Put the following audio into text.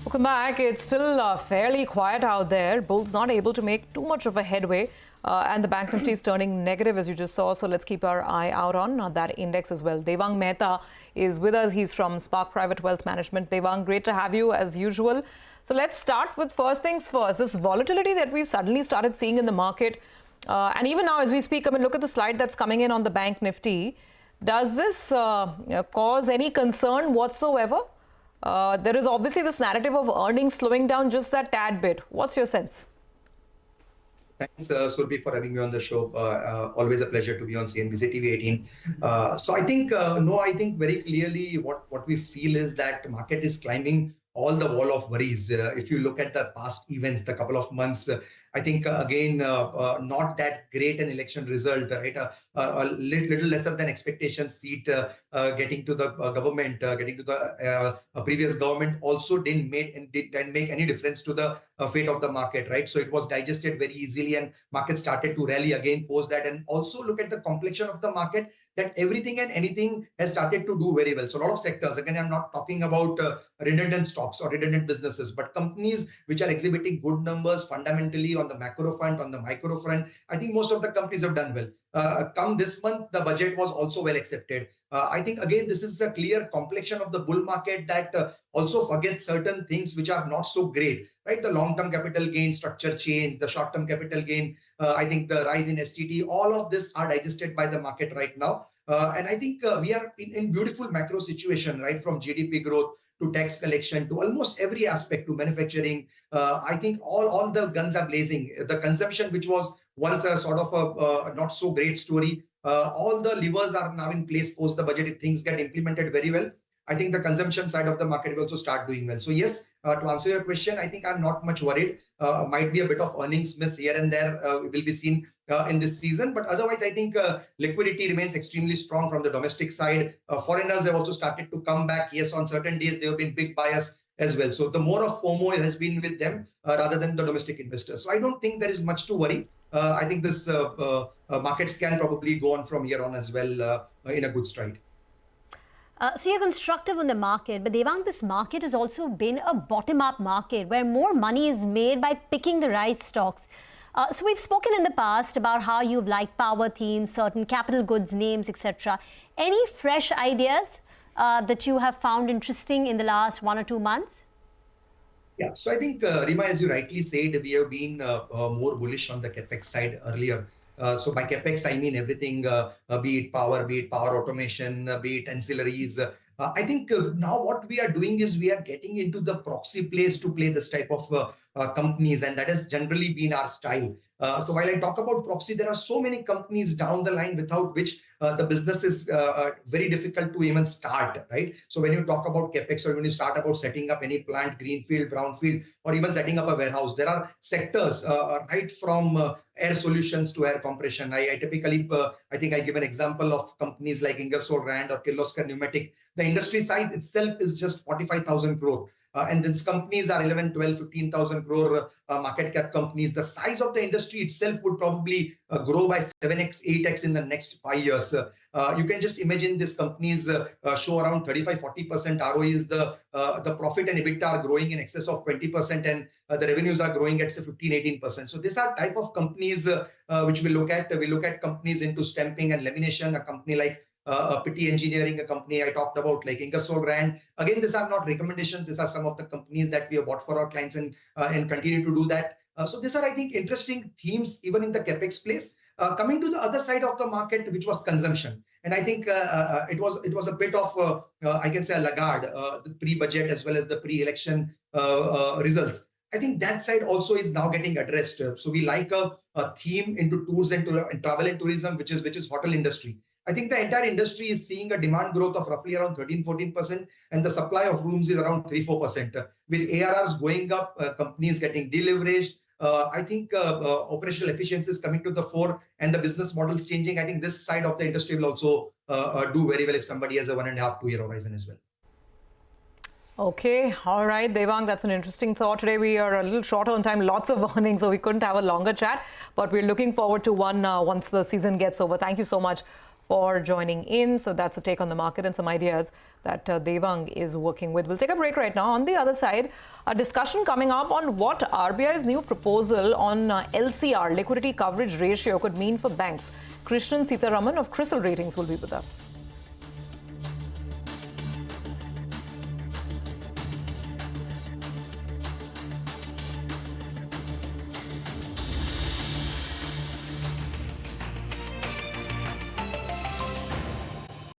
Welcome back. It's still fairly quiet out there. Bulls not able to make too much of a headway. And the Bank Nifty is turning negative, as you just saw. So let's keep our eye out on that index as well. Devang Mehta is with us. He's from Spark Private Wealth Management. Devang, great to have you as usual. So let's start with first things first. This volatility that we've suddenly started seeing in the market. And even now as we speak, I mean, look at the slide that's coming in on the Bank Nifty. Does this cause any concern whatsoever? There is obviously this narrative of earnings slowing down just that tad bit. What's your sense? Thanks, Surabhi, for having me on the show. Always a pleasure to be on CNBC-TV18. So I think, I think very clearly what we feel is that market is climbing all the wall of worries. If you look at the past events, the couple of months, I think, again, not that great an election result, right? A little lesser than expectation seat getting to the government, getting to the previous government also didn't make any difference to the fate of the market, right? So it was digested very easily and market started to rally again post that. And also look at the complexion of the market, that everything and anything has started to do very well. So a lot of sectors, again, I'm not talking about redundant stocks or redundant businesses, but companies which are exhibiting good numbers fundamentally on the macro front, on the micro front. I think most of the companies have done well. Come this month, the budget was also well accepted. I think, again, this is a clear complexion of the bull market that also forgets certain things which are not so great, right? The long-term capital gain, structure change, the short-term capital gain, I think the rise in STT, all of this are digested by the market right now. And I think we are in beautiful macro situation, right? From GDP growth to tax collection to almost every aspect to manufacturing. I think all the guns are blazing. The consumption, which was once a sort of a not so great story, all the levers are now in place post the budget. If things get implemented very well, I think the consumption side of the market will also start doing well. So yes, to answer your question, I think I'm not much worried. Might be a bit of earnings miss here and there will be seen in this season. But otherwise, I think liquidity remains extremely strong from the domestic side. Foreigners have also started to come back. Yes, on certain days, they have been big buyers as well. So the more of FOMO has been with them rather than the domestic investors. So I don't think there is much to worry. I think this markets can probably go on from here on as well in a good stride. So you're constructive on the market, but Devang, this market has also been a bottom-up market where more money is made by picking the right stocks. So we've spoken in the past about how you've liked power themes, certain capital goods names, etc. Any fresh ideas that you have found interesting in the last 1 or 2 months? Yeah, so I think, Reema, as you rightly said, we have been more bullish on the CapEx side earlier. So by CapEx, I mean everything, be it power automation, be it ancillaries. I think now what we are doing is we are getting into the proxy place to play this type of companies, and that has generally been our style. So while I talk about proxy, there are so many companies down the line without which the business is very difficult to even start, right? So when you talk about CapEx or when you start about setting up any plant, greenfield, brownfield, or even setting up a warehouse, there are sectors right from air solutions to air compression. I typically, I think I give an example of companies like Ingersoll Rand or Kirloskar Pneumatic. The industry size itself is just 45,000 crore. And these companies are 11, 12, 15,000 crore market cap companies. The size of the industry itself would probably grow by 7x, 8x in the next 5 years. You can just imagine these companies show around 35-40% ROEs. The profit and EBITDA are growing in excess of 20%, and the revenues are growing at say 15-18%. So these are type of companies which we look at. We look at companies into stamping and lamination, a company like Pitti Engineering, a company I talked about like Ingersoll Rand. Again, these are not recommendations. These are some of the companies that we have bought for our clients and continue to do that. So these are, I think, interesting themes even in the CapEx place. Coming to the other side of the market, which was consumption. And I think it was a bit of, I can say, a laggard, the pre-budget as well as the pre-election results. I think that side also is now getting addressed. So we like a theme into tours and travel and tourism, which is hotel industry. I think the entire industry is seeing a demand growth of roughly around 13-14%, and the supply of rooms is around 3-4%. With ARRs going up, companies getting deleveraged, I think operational efficiencies coming to the fore and the business models changing. I think this side of the industry will also do very well if somebody has a 1.5-2 year horizon as well. Okay, all right, Devang, that's an interesting thought. Today we are a little short on time, lots of earnings, so we couldn't have a longer chat, but we're looking forward to one once the season gets over. Thank you so much for joining in. So that's a take on the market and some ideas that Devang is working with. We'll take a break right now. On the other side, a discussion coming up on what RBI's new proposal on LCR, liquidity coverage ratio, could mean for banks. Krishnan Sitaraman of CRISIL Ratings will be with us.